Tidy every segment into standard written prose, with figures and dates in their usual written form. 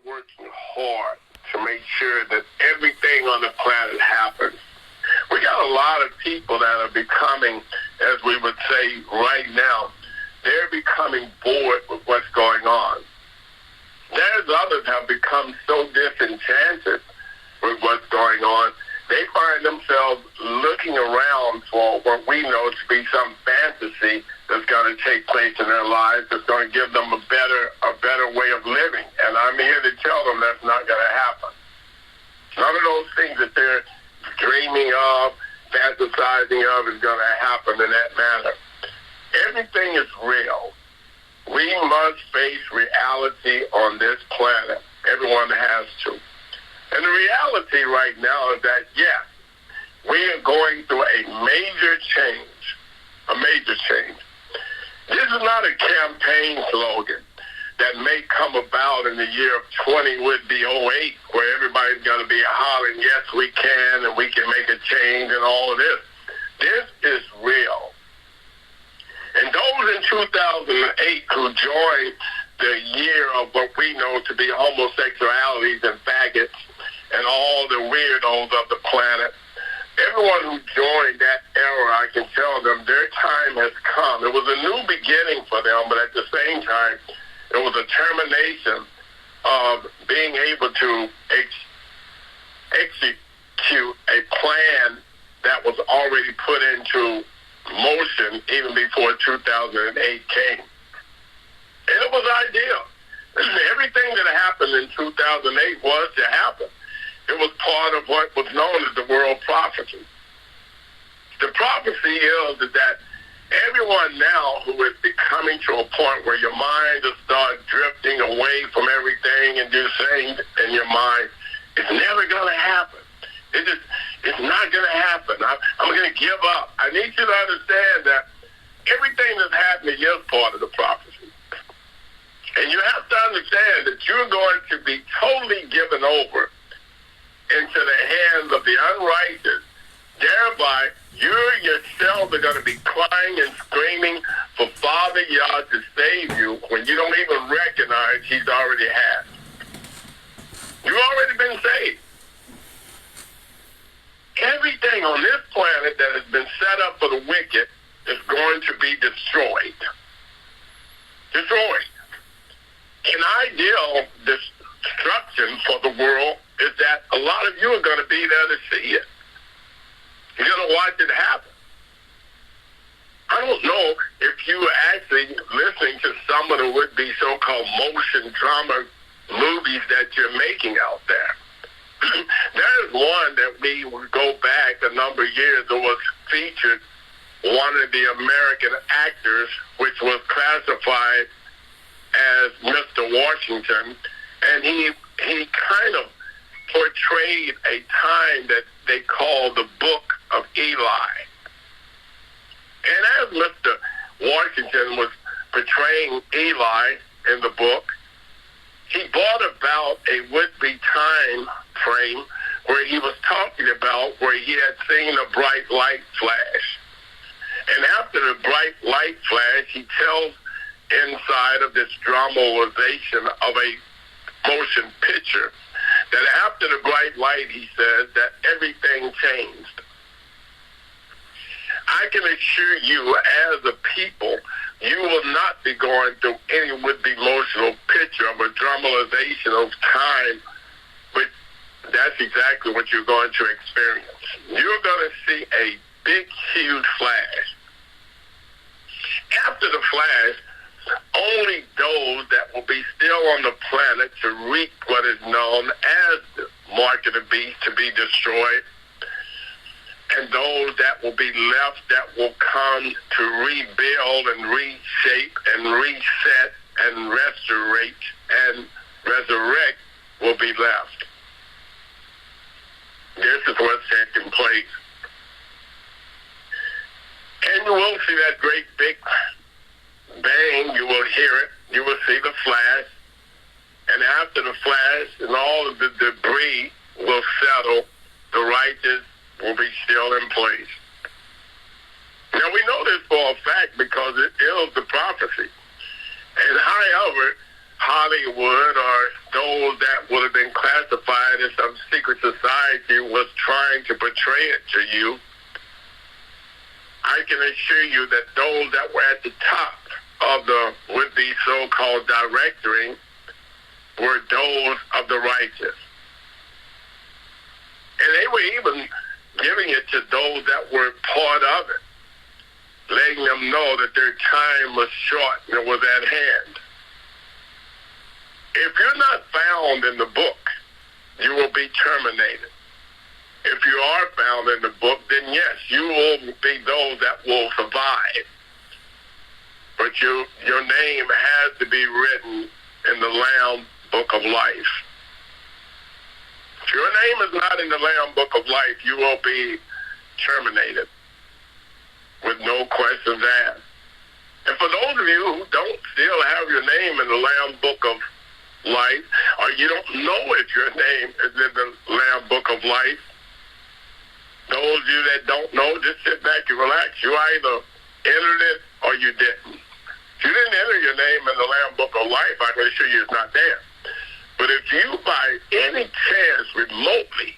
working hard to make sure that everything on the planet happens. We got a lot of people that are becoming, as we would say right now, they're becoming bored with what's going on. There's others have become so disenchanted with what's going on, they find themselves looking around for what we know to be some fantasy that's going to take place in their lives, that's going to give them a better way of living. And I'm here to tell them that's not going to happen. None of those things that they're dreaming of, fantasizing of is going to happen in that manner. Everything is real. We must face reality on this planet. Everyone has to. And the reality right now is that, yes, we are going through a major change. A major change. This is not a campaign slogan that may come about in the year of 2008, where everybody's going to be hollering, yes, we can, and we can make a change and all of this. This is real. And those in 2008 who joined the year of what we know to be homosexualities and faggots and all the weirdos of the planet, everyone who joined that era, I can tell them their time has come. It was a new beginning for them, but at the same time, it was a termination of being able to execute a plan that was already put into motion even before 2008 came. And it was ideal. Everything that happened in 2008 was to happen. It was part of what was known as the world prophecy. The prophecy is that everyone now who is becoming to a point where your mind will start drifting away from everything and just saying in your mind, it's never going to happen. It's not going to happen. I'm going to give up. I need you to understand that everything that's happening is part of the prophecy. And you have to understand that you're going to be totally given over into the hands of the unrighteous. Thereby, you yourself are going to be crying and screaming for Father Yah to save you when you don't even recognize He's already has. You've already been saved. Everything on this planet that has been set up for the wicked is going to be destroyed. Destroyed. An ideal destruction for the world is that a lot of you are going to be there to see it. You're going to watch it happen. I don't know if you are actually listening to some of the would-be so-called motion drama movies that you're making out there. There's one that we would go back a number of years that was featured, one of the American actors, which was classified as Mr. Washington, and he kind of portrayed a time that they call the Book of Eli. And as Mr. Washington was portraying Eli in the book, he brought about a would-be time frame where he was talking about where he had seen a bright light flash. And after the bright light flash, he tells inside of this dramatization of a motion picture that after the bright light, he says, that everything changed. I can assure you, as a people, you will not be going through any would-be emotional picture of a dramatization of time, but that's exactly what you're going to experience. You're going to see a big, huge flash. After the flash, only those that will be still on the planet to reap what is known as the mark of the beast to be destroyed, and those that will be left that will come to rebuild and reshape and reset and restorate and resurrect will be left. This is what's taking place. And you will see that great big bang, you will hear it, you will see the flash, and after the flash and all of the debris will settle, the righteous will be still in place. Now we know this for a fact because it is the prophecy. And however, Hollywood or those that that would have been classified as some secret society was trying to portray it to you, I can assure you that those that were at the top of the would-be so-called directory were those of the righteous. And they were even giving it to those that were part of it, letting them know that their time was short and it was at hand. If you're not found in the book, you will be terminated. If you are found in the book, then yes, you will be those that will survive. But your name has to be written in the Lamb Book of Life. If your name is not in the Lamb Book of Life, you will be terminated with no questions asked. And for those of you who don't still have your name in the Lamb Book of Life, or you don't know if your name is in the Lamb Book of Life, those of you that don't know, just sit back and relax. You either entered it or you didn't. If you didn't enter your name in the Lamb Book of Life, I can assure you it's not there. But if you by any chance remotely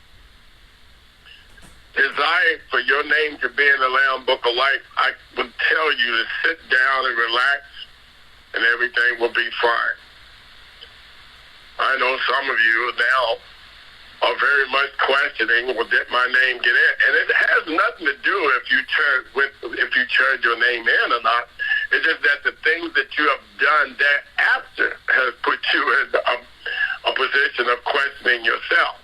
desire for your name to be in the Lamb Book of Life, I would tell you to sit down and relax and everything will be fine. I know some of you now are very much questioning, well, did my name get in? And it has nothing to do if you turned your name in or not. It's just that the things that you have done thereafter has put you in a position of questioning yourself.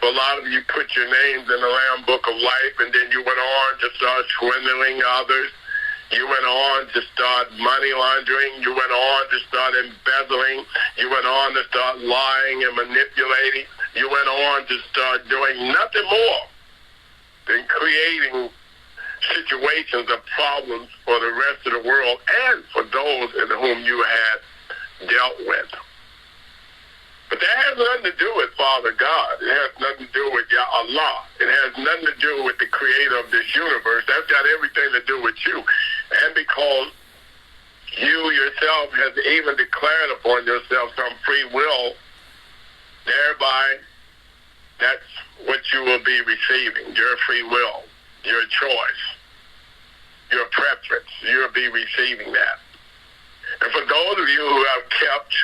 For a lot of you put your names in the Lamb Book of Life, and then you went on to start swindling others. You went on to start money laundering. You went on to start embezzling. You went on to start lying and manipulating. You went on to start doing nothing more than creating situations of problems for the rest of the world and for those in whom you had dealt with. But that has nothing to do with Father God. It has nothing to do with Yah Allah. It has nothing to do with the creator of this universe. That's got everything to do with you. And because you yourself has even declared upon yourself some free will, thereby that's what you will be receiving, your free will, your choice, your preference. You'll be receiving that. And for those of you who have kept,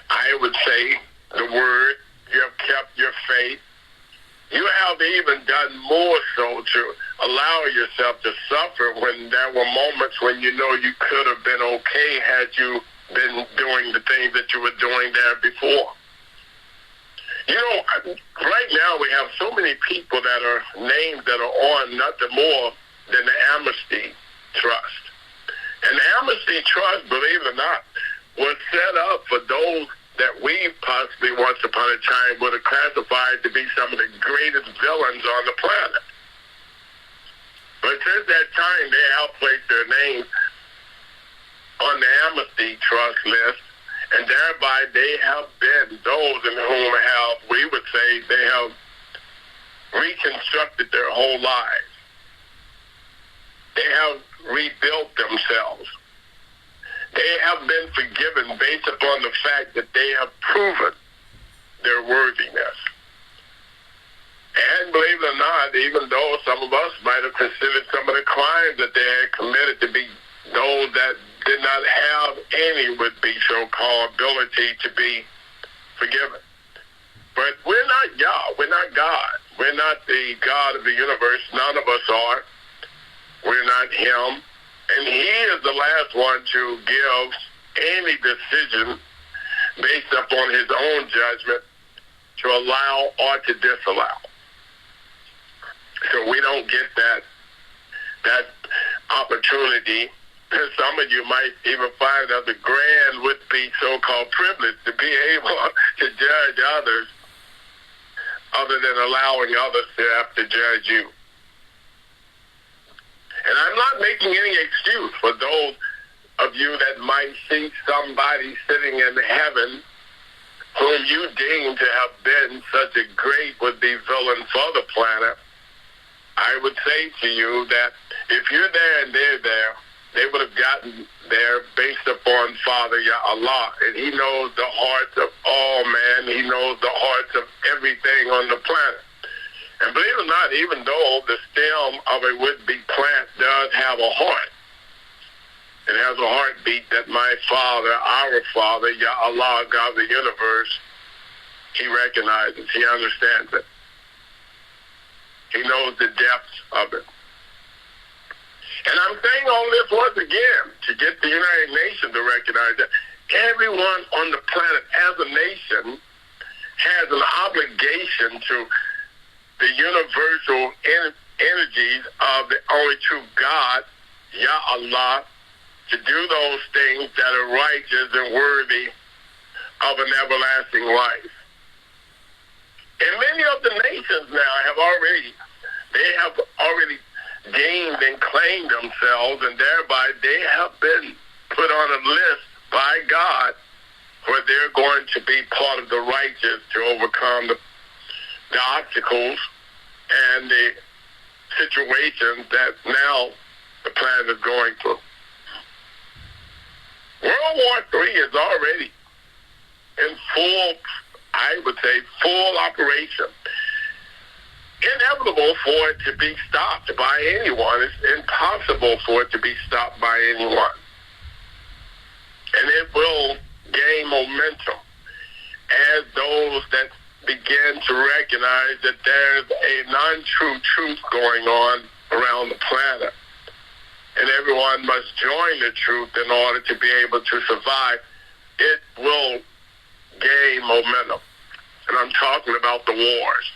I would say, the word, you have kept your faith, you have even done more so to allow yourself to suffer when there were moments when you know you could have been okay had you been doing the things that you were doing there before. You know, right now we have so many people that are names that are on nothing more than the Amnesty Trust. And the Amnesty Trust, believe it or not, was set up for those that we possibly once upon a time would have classified to be some of the greatest villains on the planet. But since that time, they outplaced their names on the Amnesty Trust list, and thereby they have been those in whom have, we would say, they have reconstructed their whole lives. They have rebuilt themselves. They have been forgiven based upon the fact that they have proven their worthiness. And believe it or not, even though some of us might have considered some of the crimes that they had committed to be those that did not have any would-be so-called ability to be forgiven. But we're not Yah. We're not God. We're not the God of the universe. None of us are. We're not Him. And He is the last one to give any decision based upon His own judgment to allow or to disallow. So we don't get that opportunity. And some of you might even find that the grand would-be so-called privilege to be able to judge others other than allowing others to have to judge you. And I'm not making any excuse for those of you that might see somebody sitting in heaven whom you deem to have been such a great would-be villain for the planet. I would say to you that if you're there and they're there, they would have gotten there based upon Father Yah Allah, and He knows the hearts of all man. He knows the hearts of everything on the planet. And believe it or not, even though the stem of a would-be plant does have a heart, it has a heartbeat that my Father, our Father, Yah Allah, God of the universe, He recognizes, He understands it. He knows the depths of it. And I'm saying all this once again to get the United Nations to recognize that everyone on the planet as a nation has an obligation to the universal energies of the only true God, Yah Allah, to do those things that are righteous and worthy of an everlasting life. And many of the nations now have already gained and claimed themselves, and thereby they have been put on a list by God where they're going to be part of the righteous to overcome the obstacles and the situations that now the planet is going through. World War III is already in full operation. Inevitable for it to be stopped by anyone. It's impossible for it to be stopped by anyone. And it will gain momentum as those that begin to recognize that there's a non-true truth going on around the planet. And everyone must join the truth in order to be able to survive. It will gain momentum. And I'm talking about the wars.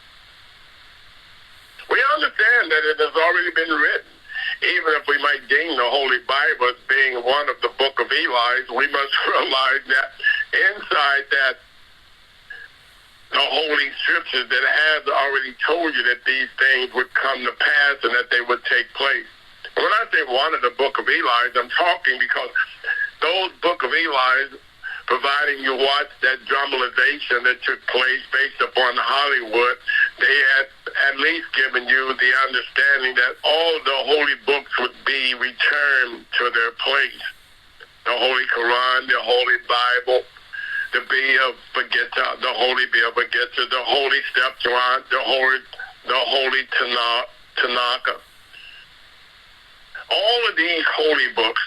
We understand that it has already been written. Even if we might deem the Holy Bible as being one of the Book of Eli's, we must realize that inside that the Holy Scriptures that has already told you that these things would come to pass and that they would take place. When I say one of the Book of Eli's, I'm talking because those Book of Eli's, providing you watch that dramatization that took place based upon Hollywood, they had at least given you the understanding that all the holy books would be returned to their place. The Holy Quran, the Holy Bible, the the Holy Be'er-Begitza, the Holy Septuagint, the Holy Tanakh. All of these holy books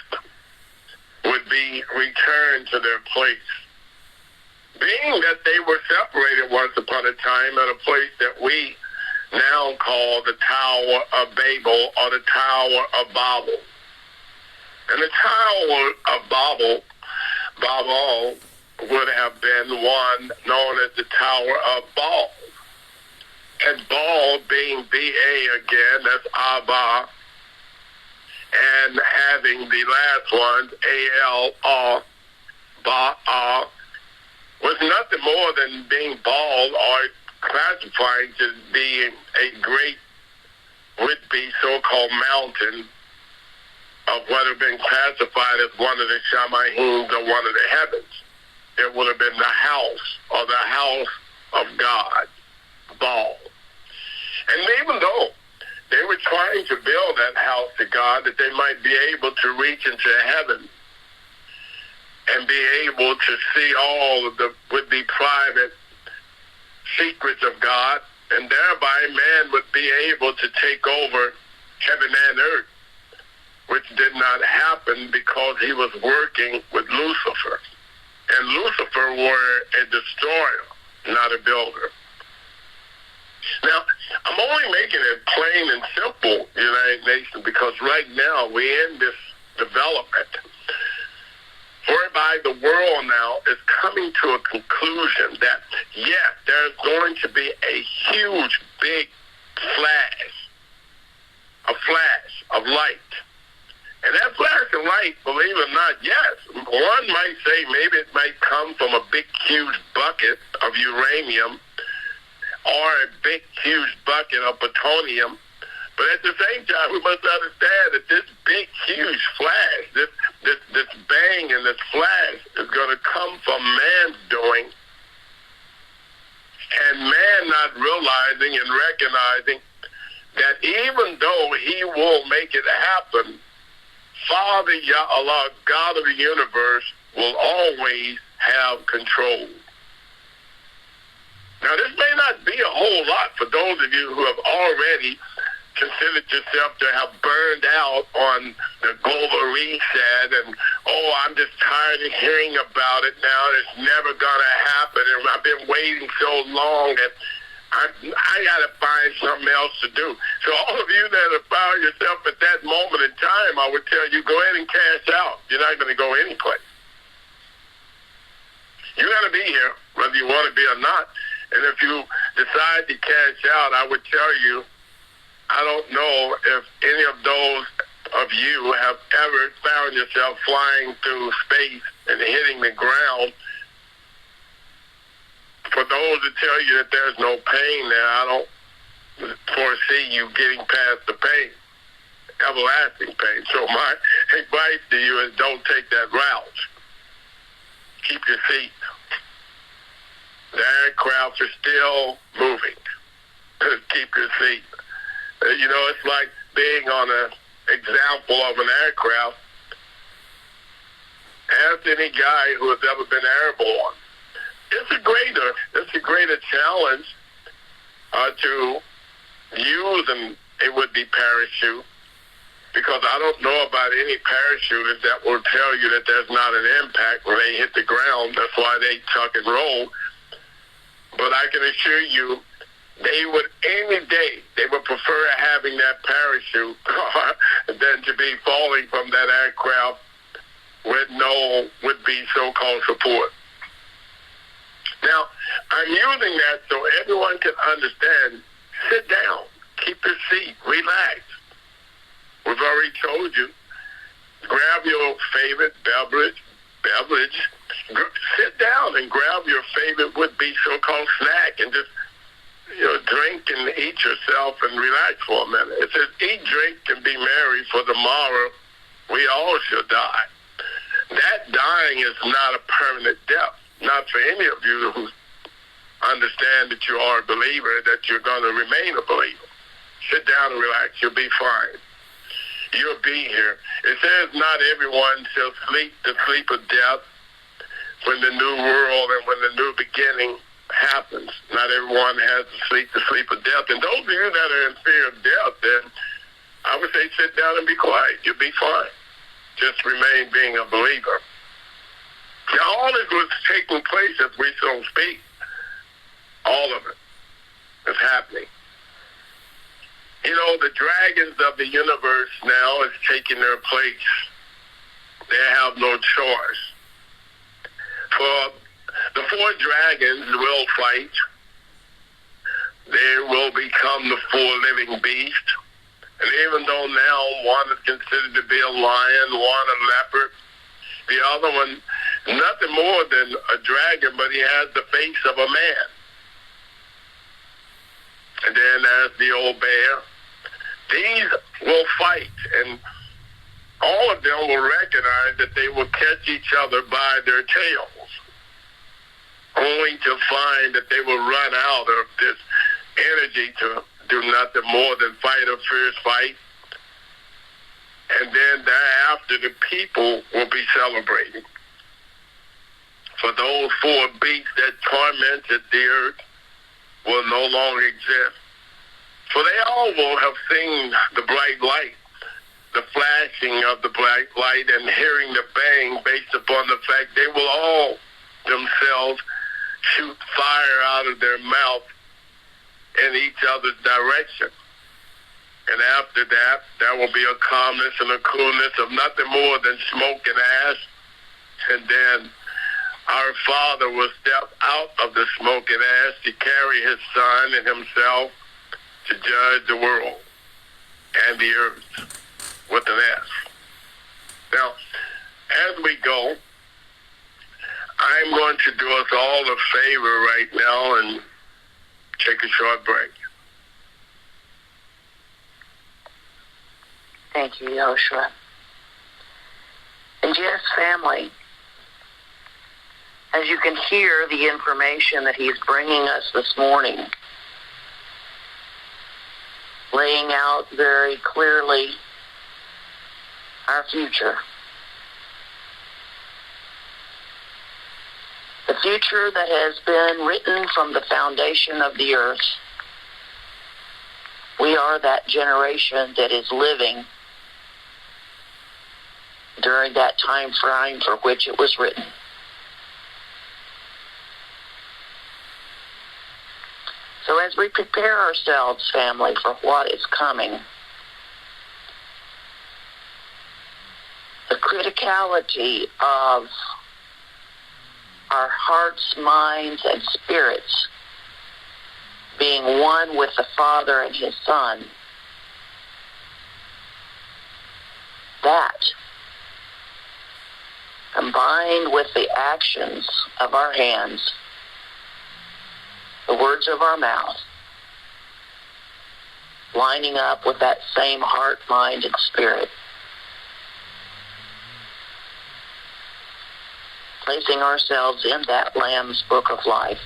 would be returned to their place. Being that they were separated once upon a time at a place that we now call the Tower of Babel or the Tower of Babel. And the Tower of Babel would have been one known as the Tower of Baal. And Baal being B-A again, that's Abba, and having the last one, A-L-R, Baal, was nothing more than being bald or classifying to be a great, would-be so-called mountain of what had been classified as one of the Shamahims or one of the heavens. It would have been the house or the house of God, Baal. And even though they were trying to build that house to God that they might be able to reach into heaven and be able to see all of the would-be private secrets of God, and thereby man would be able to take over heaven and earth, which did not happen because he was working with Lucifer. And Lucifer were a destroyer, not a builder. Now, I'm only making it plain and simple, United Nations, because right now we're in this development whereby the world now is coming to a conclusion that, yes, there's going to be a huge, big flash of light. And that flash of light, believe it or not, yes, one might say maybe it might come from a big, huge bucket of uranium or a big, huge bucket of plutonium. But at the same time, we must understand that this big, huge flash, this bang and this flash is going to come from man's doing, and man not realizing and recognizing that even though he will make it happen, Father Yah Allah, God of the universe, will always have control. those of you who have already considered yourself to have burned out on the global reset and, I'm just tired of hearing about it now. It's never going to happen. And I've been waiting so long that I got to find something else to do. So all of you that have found yourself at that moment in time, I would tell you, go ahead and cash out. You're not going to go anyplace. You're going to be here, whether you want to be or not. And if you decide to cash out, I would tell you, I don't know if any of those of you have ever found yourself flying through space and hitting the ground. For those that tell you that there's no pain there, I don't foresee you getting past the pain, everlasting pain. So my advice to you is don't take that route. Keep your seat. The aircrafts are still moving. Keep your seat. It's like being on an example of an aircraft. Ask any guy who has ever been airborne. It's a greater challenge to use a would-be parachute, because I don't know about any parachuters that will tell you that there's not an impact when they hit the ground. That's why they tuck and roll. But I can assure you, they would prefer having that parachute than to be falling from that aircraft with no would-be so-called support. Now, I'm using that so everyone can understand. Sit down. Keep your seat. Relax. We've already told you. Grab your favorite beverage. Sit down and grab your favorite would-be so-called snack and just drink and eat yourself and relax for a minute. It says, eat, drink, and be merry, for tomorrow we all shall die. That dying is not a permanent death. Not for any of you who understand that you are a believer, that you're going to remain a believer. Sit down and relax. You'll be fine. You'll be here. It says not everyone shall sleep the sleep of death when the new world and when the new beginning happens. Not everyone has to sleep the sleep of death. And those of you that are in fear of death, then I would say sit down and be quiet. You'll be fine. Just remain being a believer. Now, all this was taking place as we so speak. All of it is happening. The dragons of the universe now is taking their place. They have no choice. For the four dragons will fight. They will become the four living beasts. And even though now one is considered to be a lion, one a leopard, the other one nothing more than a dragon, but he has the face of a man. And then there's the old bear. These will fight, and all of them will recognize that they will catch each other by their tails, only to find that they will run out of this energy to do nothing more than fight a fierce fight. And then thereafter, the people will be celebrating. For those four beasts that tormented the earth will no longer exist. For they all will have seen the bright light, the flashing of the bright light, and hearing the bang based upon the fact they will all themselves shoot fire out of their mouth in each other's direction. And after that, there will be a calmness and a coolness of nothing more than smoke and ash. And then our Father will step out of the smoke and ash to carry his Son and himself to judge the world and the earth with an S. Now, as we go, I'm going to do us all a favor right now and take a short break. Thank you, Yoshua. And yes, family, as you can hear the information that he's bringing us this morning, laying out very clearly our future. The future that has been written from the foundation of the earth. We are that generation that is living during that time frame for which it was written. So as we prepare ourselves, family, for what is coming, the criticality of our hearts, minds, and spirits being one with the Father and His Son, that, combined with the actions of our hands, the words of our mouth, lining up with that same heart, mind, and spirit, placing ourselves in that Lamb's Book of Life.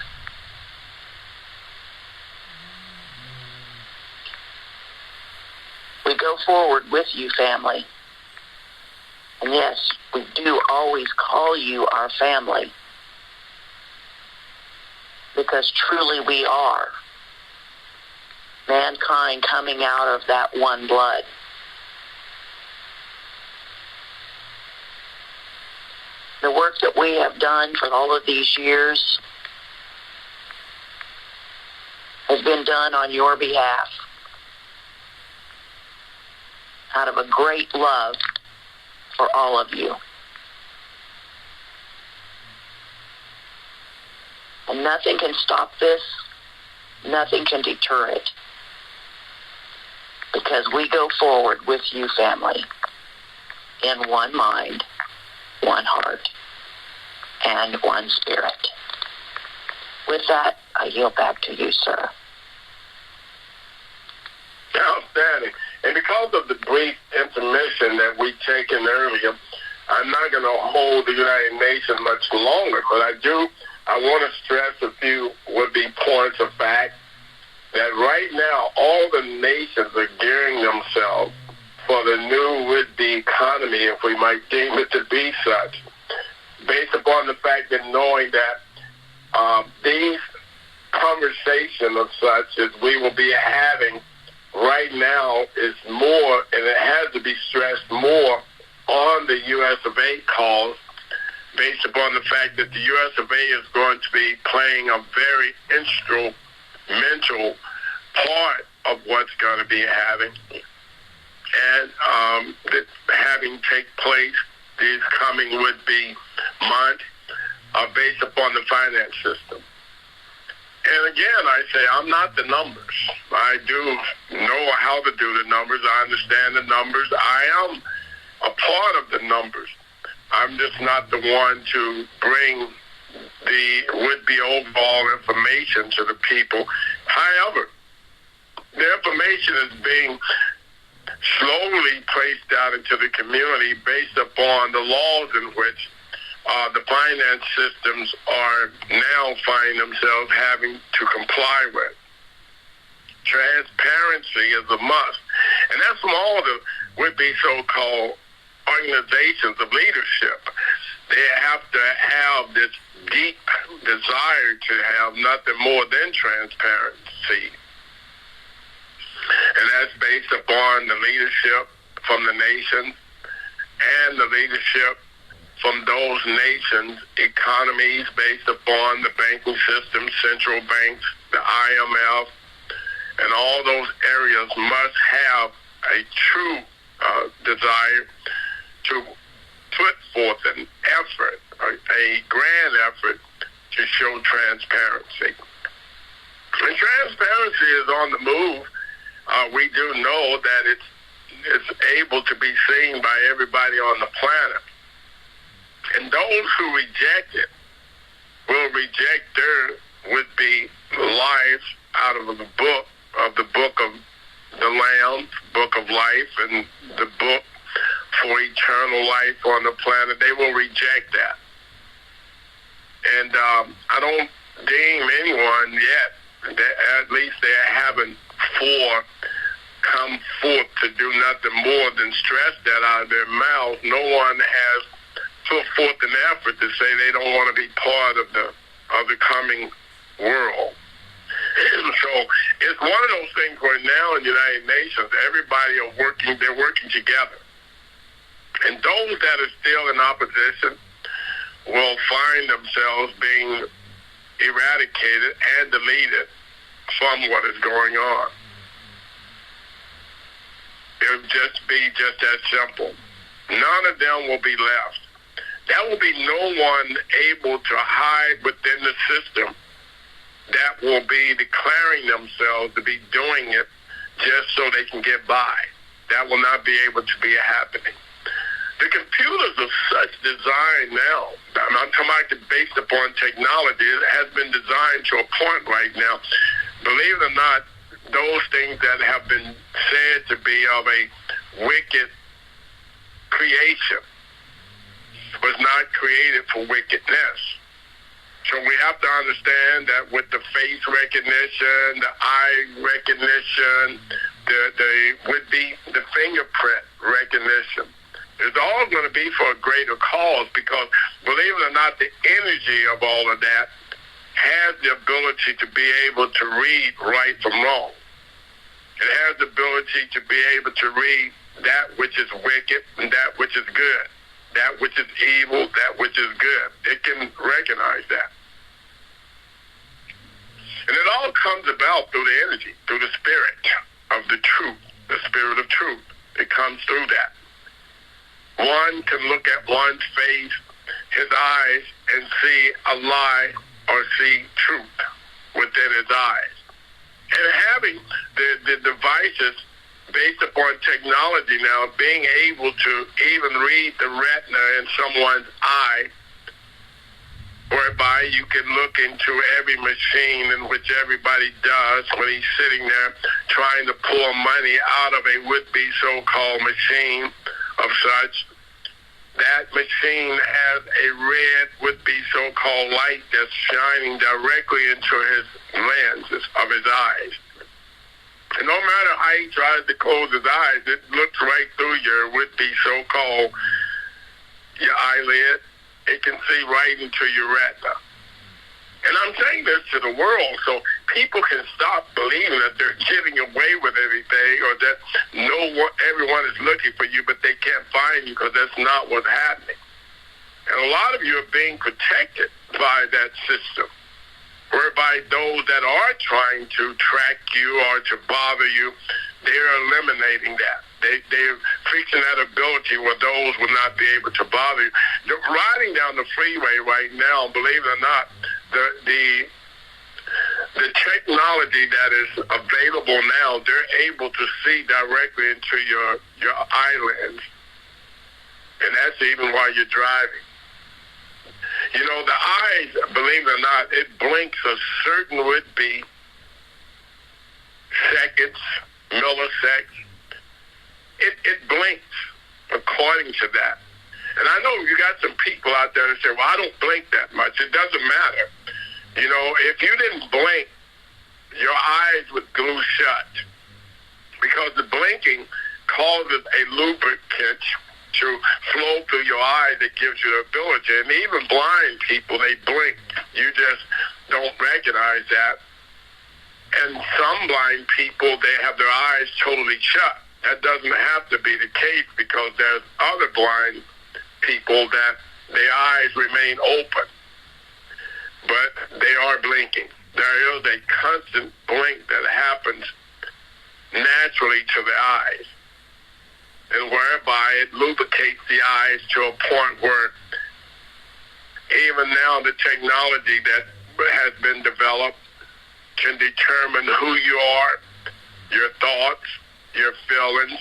We go forward with you, family. And yes, we do always call you our family, because truly we are mankind coming out of that one blood. The work that we have done for all of these years has been done on your behalf out of a great love for all of you. And nothing can stop this. Nothing can deter it. Because we go forward with you, family, in one mind, one heart, and one spirit. With that, I yield back to you, sir. Outstanding. And because of the brief intermission that we taken earlier, I'm not going to hold the United Nations much longer, but I want to stress a few would-be points of fact that right now all the nations are gearing themselves for the new would-be economy, if we might deem it to be such, based upon the fact that knowing that these conversations of such as we will be having right now is more, and it has to be stressed more on the U.S. of A. cause, based upon the fact that the U.S. of A. is going to be playing a very instrumental part of what's going to be having, and having take place these coming would-be months based upon the finance system. And again, I say I'm not the numbers. I do know how to do the numbers. I understand the numbers. I am a part of the numbers. I'm just not the one to bring the would-be overall information to the people. However, the information is being slowly placed out into the community based upon the laws in which the finance systems are now finding themselves having to comply with. Transparency is a must. And that's from all the would-be so-called organizations of leadership. They have to have this deep desire to have nothing more than transparency. And that's based upon the leadership from the nations and the leadership from those nations' economies based upon the banking system, central banks, the IMF, and all those areas must have a true desire to put forth an effort, a grand effort to show transparency. And transparency is on the move. We do know that it's able to be seen by everybody on the planet. And those who reject it will reject their would-be lives out of the book of the Lamb, Book of Life, and the book for eternal life on the planet. They will reject that. And I don't deem anyone yet, at least they haven't come forth to do nothing more than stress that out of their mouth. No one has put forth an effort to say they don't want to be part of the coming world. So It's one of those things where now in the United Nations, they're working together. And those that are still in opposition will find themselves being eradicated and deleted from what is going on. It'll just be just that simple. None of them will be left. There will be no one able to hide within the system that will be declaring themselves to be doing it just so they can get by. That will not be able to be happening. The computers are such design now. I'm not talking about based upon technology. It has been designed to a point right now. Believe it or not, those things that have been said to be of a wicked creation was not created for wickedness. So we have to understand that with the face recognition, the eye recognition, the fingerprint recognition, it's all going to be for a greater cause, because believe it or not, the energy of all of that has the ability to be able to read right from wrong. It has the ability to be able to read that which is wicked and that which is good, that which is evil, that which is good. It can recognize that. And it all comes about through the energy, through the spirit of the truth, the spirit of truth. It comes through that. One can look at one's face, his eyes, and see a lie or see truth within his eyes. And having the devices based upon technology now, being able to even read the retina in someone's eye, whereby you can look into every machine in which everybody does when he's sitting there trying to pull money out of a would-be so-called machine of such. That machine has a red would-be so-called light that's shining directly into his lenses of his eyes. And no matter how he tries to close his eyes, it looks right through your would-be so-called your eyelid. It can see right into your retina. And I'm saying this to the world so people can stop believing that they're getting away with everything, or that everyone is looking for you, but they can't find you, because that's not what's happening. And a lot of you are being protected by that system, whereby those that are trying to track you or to bother you, they're eliminating that. They're fixing that ability where those will not be able to bother you. You're riding down the freeway right now, believe it or not, the technology that is available now, they're able to see directly into your eyelids. And that's even while you're driving. You know, the eyes, believe it or not, it blinks a certain would-be seconds, milliseconds. It blinks according to that. And I know you got some people out there that say, well, I don't blink that much. It doesn't matter. You know, if you didn't blink, your eyes would glue shut, because the blinking causes a lubricant to flow through your eye that gives you the ability. And even blind people, they blink. You just don't recognize that. And some blind people, they have their eyes totally shut. That doesn't have to be the case, because there's other blind people that their eyes remain open, but they are blinking. There is a constant blink that happens naturally to the eyes, and whereby it lubricates the eyes to a point where even now the technology that has been developed can determine who you are, your thoughts, your feelings,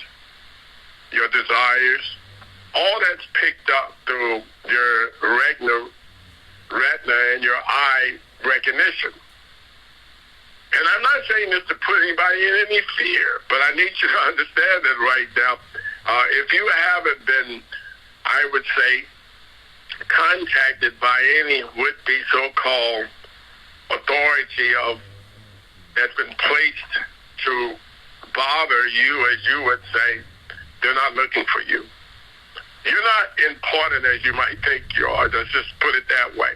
your desires. All that's picked up through your retina and your eye recognition. And I'm not saying this to put anybody in any fear, but I need you to understand that right now. If you haven't been, I would say, contacted by any would-be so-called authority that's been placed to bother you, as you would say, they're not looking for you. You're not important as you might think you are. Let's just put it that way.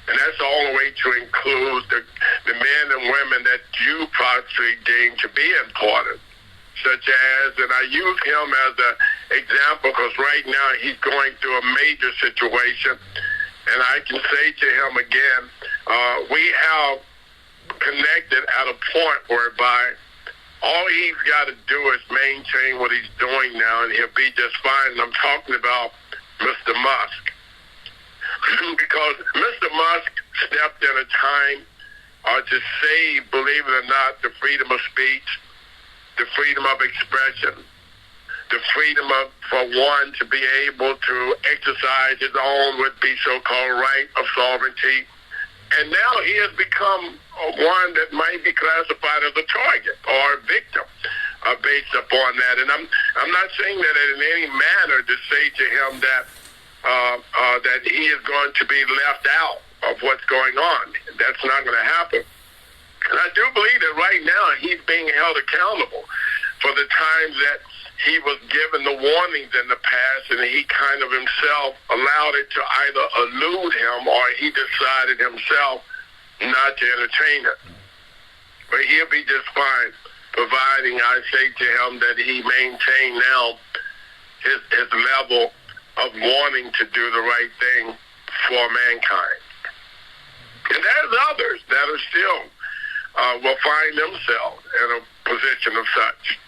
And that's all the way to include the men and women that you possibly deem to be important, such as, and I use him as an example because right now he's going through a major situation, and I can say to him again, we have connected at a point whereby all he's got to do is maintain what he's doing now, and he'll be just fine. And I'm talking about Mr. Musk. Because Mr. Musk stepped in a time to save, believe it or not, the freedom of speech, the freedom of expression, the freedom for one to be able to exercise his own would-be so-called right of sovereignty. And now he has become one that might be classified as a target or a victim based upon that. And I'm not saying that in any manner to say to him that that he is going to be left out of what's going on. That's not going to happen. And I do believe that right now he's being held accountable for the times that he was given the warnings in the past, and he kind of himself allowed it to either elude him or he decided himself not to entertain it. But he'll be just fine, providing I say to him that he maintain now his level of wanting to do the right thing for mankind. And there's others that are still will find themselves in a position of such,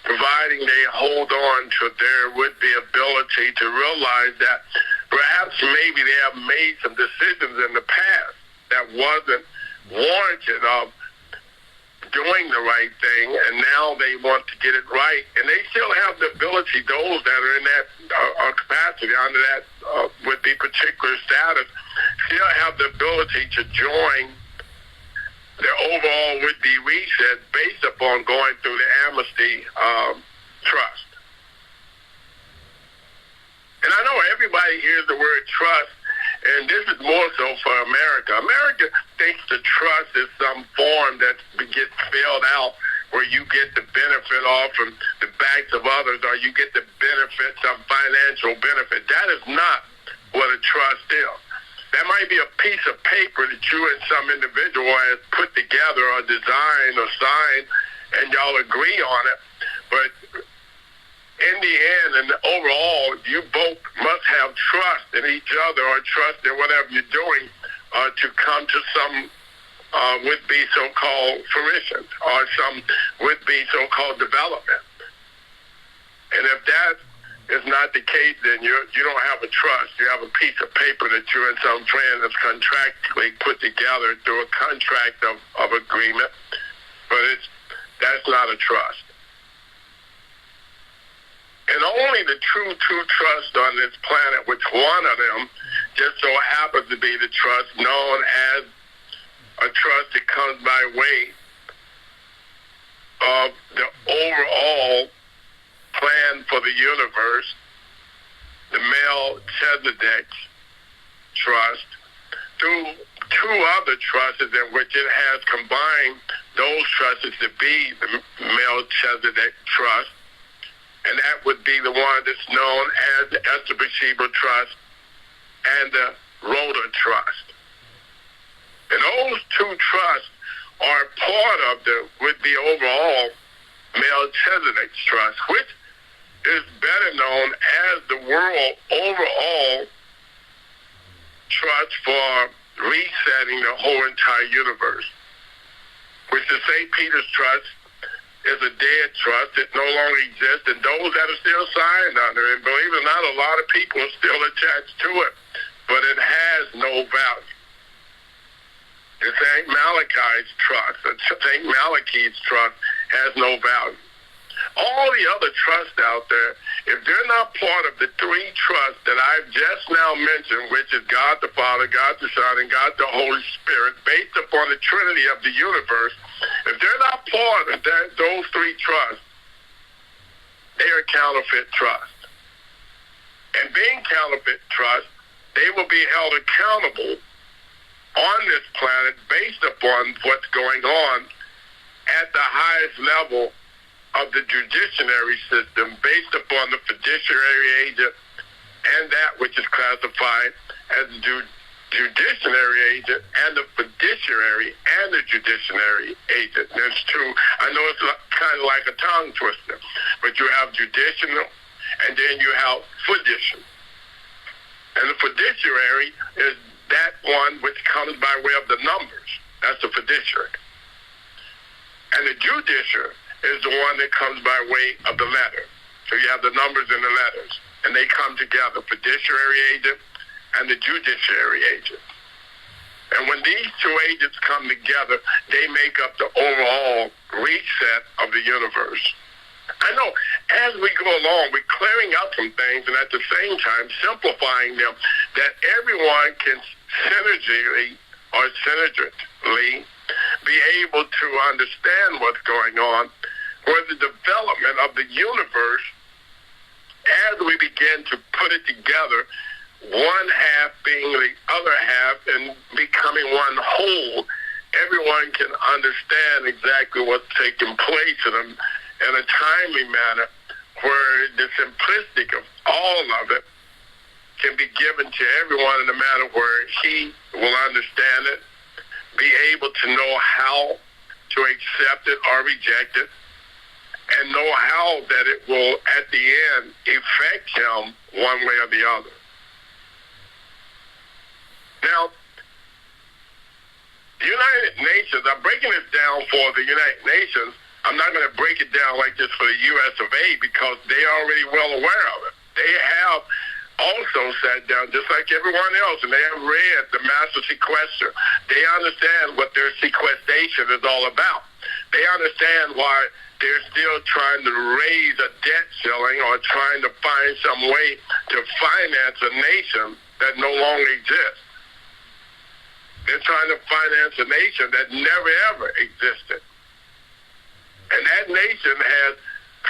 providing they hold on to their would-be ability to realize that perhaps maybe they have made some decisions in the past that wasn't warranted of doing the right thing, and now they want to get it right. And they still have the ability, those that are in that capacity, under that would-be particular status, still have the ability to join their overall would-be reset based upon going through the amnesty trust. And I know everybody hears the word trust, and this is more so for America. America thinks the trust is some form that gets filled out where you get the benefit off from the backs of others, or you get the benefit, some financial benefit. That is not what a trust is. That might be a piece of paper that you and some individual has put together or designed or signed, and y'all agree on it. But in the end and overall, you both must have trust in each other or trust in whatever you're doing to come to some would-be so-called fruition or some would-be so-called development. And if that is not the case, then you don't have a trust. You have a piece of paper that you and some friend has contractually put together through a contract of agreement, but that's not a trust. And only the true trust on this planet, which one of them just so happens to be the trust known as a trust that comes by way of the overall plan for the universe, the Melchizedek Trust, through two other trusts in which it has combined those trusts to be the Melchizedek Trust. And that would be the one that's known as the Esther Bathsheba Trust and the Rhoda Trust. And those two trusts are part of the overall Melchizedek Trust, which is better known as the world overall trust for resetting the whole entire universe, which the St. Peter's Trust is a dead trust that no longer exists, and those that are still signed under it, believe it or not, a lot of people are still attached to it, but it has no value. The St. Malachi's Trust, the St. Malachi's Trust has no value. All the other trusts out there, if they're not part of the three trusts that I've just now mentioned, which is God the Father, God the Son, and God the Holy Spirit, based upon the Trinity of the universe, if they're not part of those three trusts, they are counterfeit trust. And being counterfeit trust, they will be held accountable on this planet based upon what's going on at the highest level of the judiciary system, based upon the fiduciary agent and that which is classified as judiciary agent and the fiduciary and the judiciary agent. There's two. I know it's kind of like a tongue twister, but you have judicial and then you have fiduciary. And the fiduciary is that one which comes by way of the numbers. That's the fiduciary. And the judiciary is the one that comes by way of the letter. So you have the numbers and the letters, and they come together, fiduciary agent and the judiciary agent. And when these two agents come together, they make up the overall reset of the universe. I know as we go along, we're clearing up some things and at the same time simplifying them that everyone can synergically be able to understand what's going on, where the development of the universe, as we begin to put it together, one half being the other half and becoming one whole, everyone can understand exactly what's taking place in a timely manner where the simplistic of all of it can be given to everyone in a manner where he will understand it, be able to know how to accept it or reject it, and know how that it will, at the end, affect him one way or the other. Now, the United Nations, I'm breaking this down for the United Nations. I'm not going to break it down like this for the U.S. of A. because they're already well aware of it. They have also sat down, just like everyone else, and they have read the Master Sequester. They understand what their sequestration is all about. They understand why they're still trying to raise a debt ceiling or trying to find some way to finance a nation that no longer exists. They're trying to finance a nation that never, ever existed. And that nation has,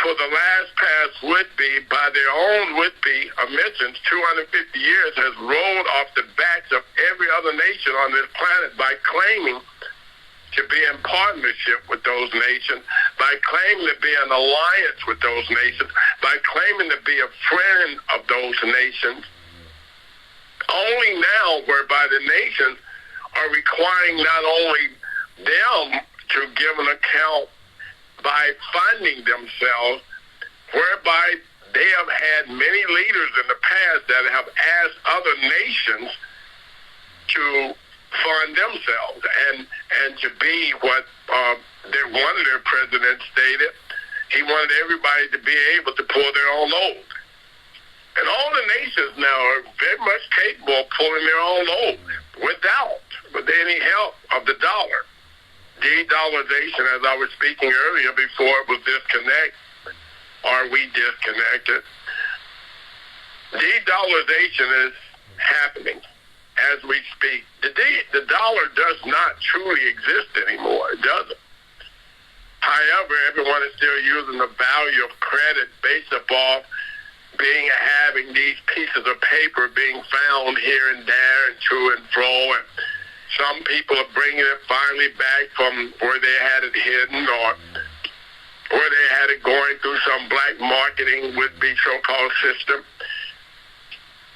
for the last past would-be, by their own would-be admissions, 250 years, has rolled off the backs of every other nation on this planet by claiming to be in partnership with those nations, by claiming to be in alliance with those nations, by claiming to be a friend of those nations. Only now, whereby the nations are requiring not only them to give an account by funding themselves, whereby they have had many leaders in the past that have asked other nations to fund themselves and to be what one of their presidents stated. He wanted everybody to be able to pull their own load. And all the nations now are very much capable of pulling their own load with any help of the dollar. De-dollarization, as I was speaking earlier before it was disconnect, or we disconnected. De-dollarization is happening as we speak. The dollar does not truly exist anymore. It doesn't. However, everyone is still using the value of credit based upon having these pieces of paper being found here and there and to and fro, and some people are bringing it finally back from where they had it hidden or where they had it going through some black marketing would-be so-called system.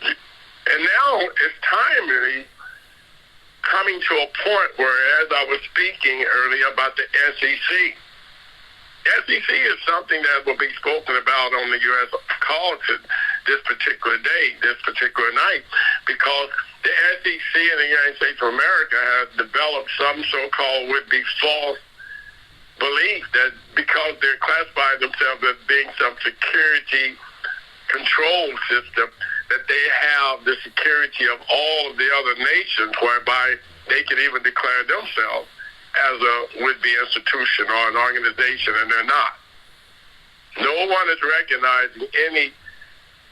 And now it's time really coming to a point where, as I was speaking earlier about the SEC, SEC is something that will be spoken about on the U.S. call to this particular day, this particular night, because the SEC in the United States of America has developed some so-called would-be false belief that because they're classifying themselves as being some security control system, that they have the security of all of the other nations, whereby they can even declare themselves as a would-be institution or an organization, and they're not. No one is recognizing any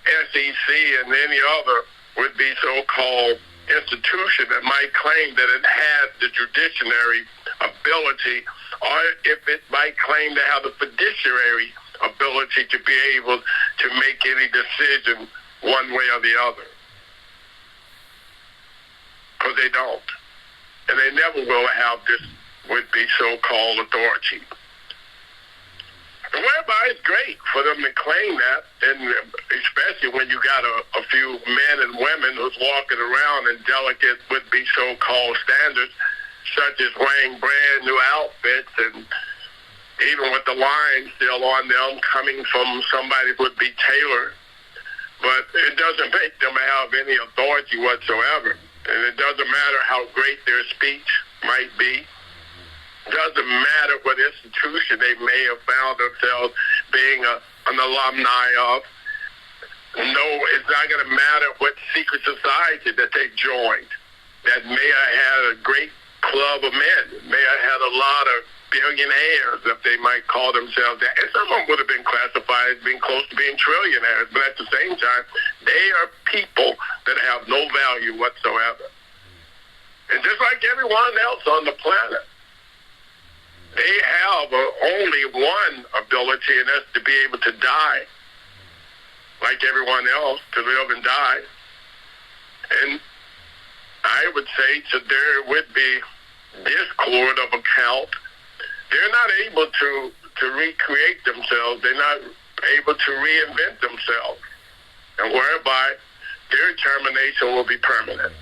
SEC and any other would-be so-called institution that might claim that it has the judiciary ability, or if it might claim to have the fiduciary ability to be able to make any decision one way or the other. Because they don't. And they never will have this would-be so-called authority. And whereby it's great for them to claim that, and especially when you got a few men and women who's walking around in delicate would-be so-called standards, such as wearing brand new outfits and even with the line still on them coming from somebody who would be tailored. But it doesn't make them have any authority whatsoever. And it doesn't matter how great their speech might be. It doesn't matter what institution they may have found themselves being an alumni of. No, it's not going to matter what secret society that they joined that may have had a great club of men, may have had a lot of billionaires, if they might call themselves that. And some of them would have been classified as being close to being trillionaires, but at the same time, they are people that have no value whatsoever. And just like everyone else on the planet, they have only one ability, and that's to be able to die, like everyone else, to live and die. And I would say that there would be discord of account. They're not able to recreate themselves. They're not able to reinvent themselves, and whereby their termination will be permanent.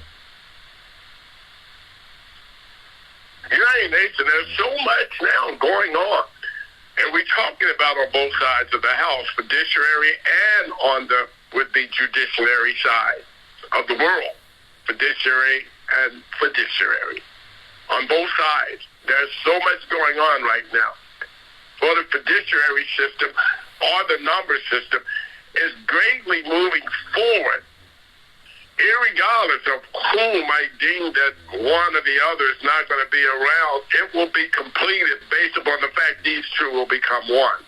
United Nations, there's so much now going on, and we're talking about on both sides of the house, fiduciary and on the would-be judiciary side of the world, fiduciary and fiduciary. On both sides, there's so much going on right now. For the fiduciary system or the number system is greatly moving forward, irregardless of who might deem that one or the other is not going to be around. It will be completed based upon the fact these two will become one.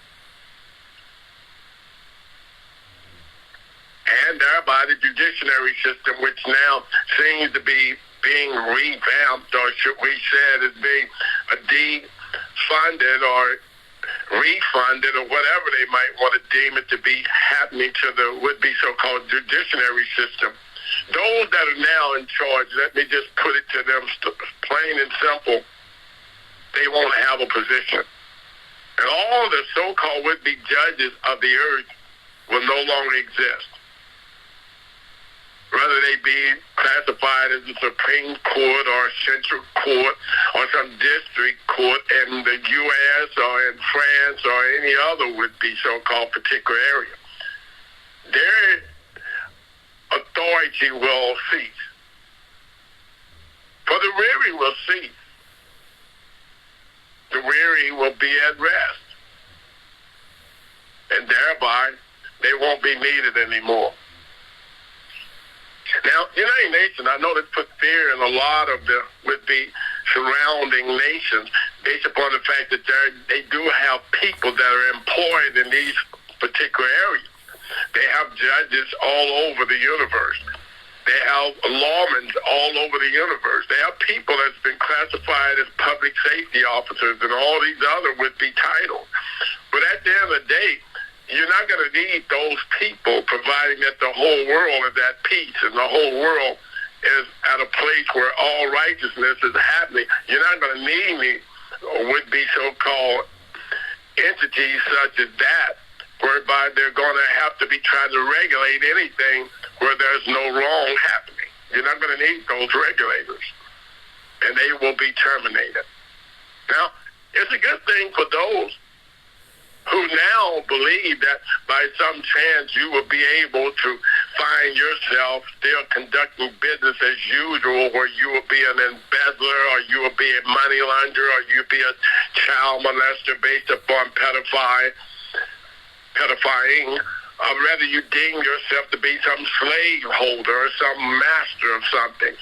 And thereby the judiciary system, which now seems to be being revamped, or should we say it as being defunded or refunded, or whatever they might want to deem it to be happening to the would-be so-called judiciary system. Those that are now in charge, let me just put it to them plain and simple, they won't have a position. And all the so-called would-be judges of the earth will no longer exist. Whether they be classified as the Supreme Court or Central Court or some district court in the U.S. or in France or any other would-be so-called particular area, their authority will cease. For the weary will cease. The weary will be at rest. And thereby, they won't be needed anymore. Now, United Nations, I know that put fear in a lot of the would-be surrounding nations based upon the fact that they do have people that are employed in these particular areas. They have judges all over the universe. They have lawmen all over the universe. They have people that's been classified as public safety officers and all these other would-be titles. But at the end of the day, you're not going to need those people, providing that the whole world is at peace and the whole world is at a place where all righteousness is happening. You're not going to need any would-be so-called entities such as that, whereby they're going to have to be trying to regulate anything where there's no wrong happening. You're not going to need those regulators, and they will be terminated. Now, it's a good thing for those who now believe that by some chance you will be able to find yourself still conducting business as usual, where you will be an embezzler, or you will be a money lender, or you will be a child molester based upon pedophiling, or rather you deem yourself to be some slave holder or some master of something.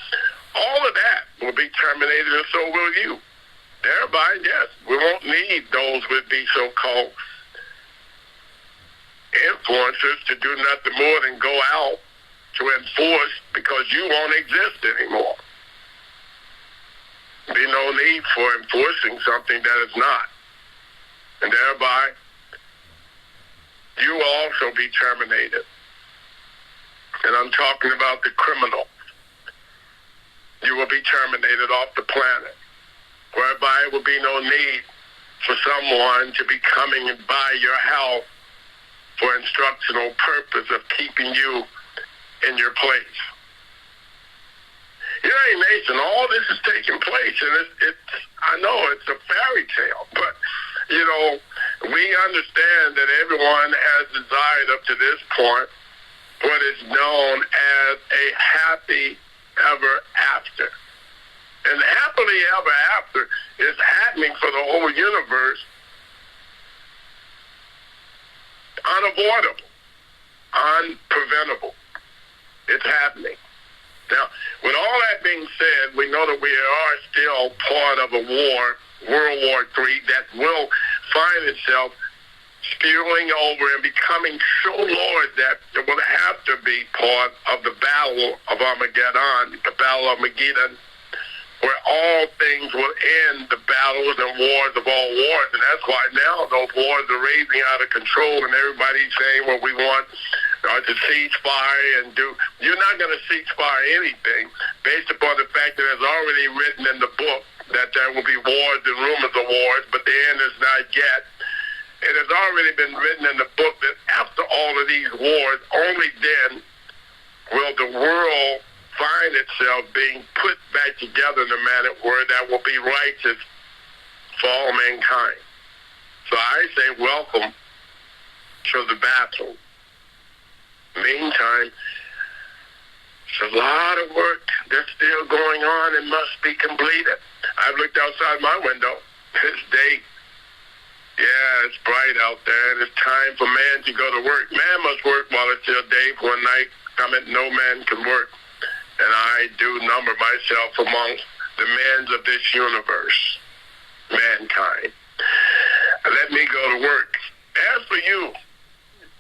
All of that will be terminated, and so will you. Thereby, yes, we won't need those would-be so-called influencers to do nothing more than go out to enforce, because you won't exist anymore. Be no need for enforcing something that is not. And thereby, you will also be terminated. And I'm talking about the criminal. You will be terminated off the planet, whereby it will be no need for someone to be coming by your house for instructional purpose of keeping you in your place. United Nations, all this is taking place, and it's I know it's a fairy tale, but, you know, we understand that everyone has desired up to this point what is known as a happy ever after. And happily ever after is happening for the whole universe, unavoidable, unpreventable. It's happening. Now, with all that being said, we know that we are still part of a war, World War III, that will find itself spewing over and becoming so large that it will have to be part of the battle of Armageddon, the battle of Armageddon, where all things will end, the battles and wars of all wars. And that's why now those wars are raging out of control, and everybody's saying what we want to ceasefire and do. You're not going to ceasefire anything based upon the fact that it's already written in the book that there will be wars and rumors of wars, but the end is not yet. It has already been written in the book that after all of these wars, only then will the world find itself being put back together in a manner where that will be righteous for all mankind. So I say welcome to the battle. Meantime, there's a lot of work that's still going on and must be completed. I've looked outside my window this day. Yeah, it's bright out there, and it's time for man to go to work. Man must work while it's still day, for a night cometh no man can work. And I do number myself amongst the men of this universe, mankind. Let me go to work. As for you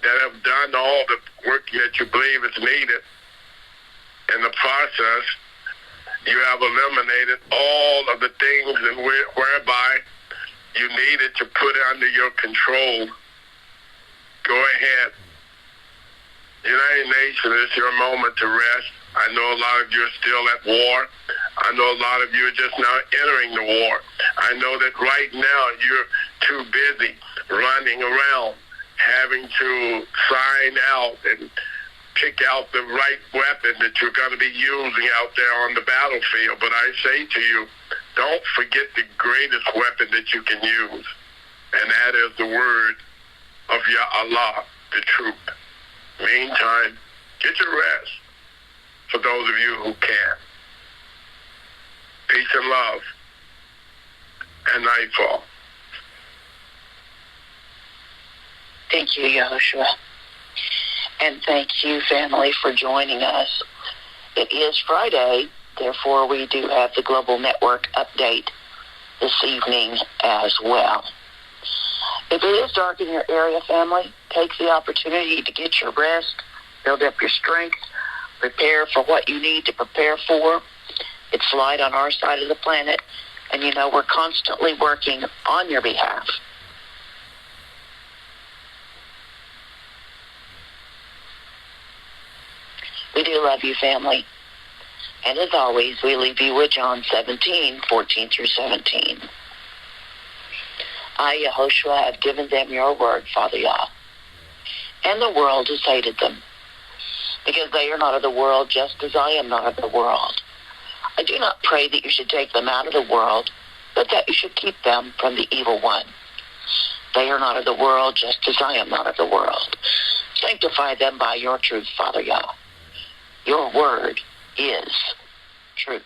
that have done all the work that you believe is needed, in the process, you have eliminated all of the things and whereby you needed to put under your control. Go ahead. United Nations, it's your moment to rest. I know a lot of you are still at war. I know a lot of you are just now entering the war. I know that right now you're too busy running around, having to sign out and pick out the right weapon that you're going to be using out there on the battlefield. But I say to you, don't forget the greatest weapon that you can use, and that is the word of Yah Allah, the truth. Meantime, get your rest for those of you who can. Peace and love, and nightfall. Thank you, Yahushua. And thank you, family, for joining us. It is Friday, therefore we do have the Global Network update this evening as well. If it is dark in your area, family, take the opportunity to get your rest, build up your strength, prepare for what you need to prepare for. It's light on our side of the planet, and you know we're constantly working on your behalf. We do love you, family. And as always, we leave you with John 17:14 through 17. I, Yehoshua, have given them your word, Father Yah, and the world has hated them, because they are not of the world, just as I am not of the world. I do not pray that you should take them out of the world, but that you should keep them from the evil one. They are not of the world, just as I am not of the world. Sanctify them by your truth, Father Yah. Your word is truth.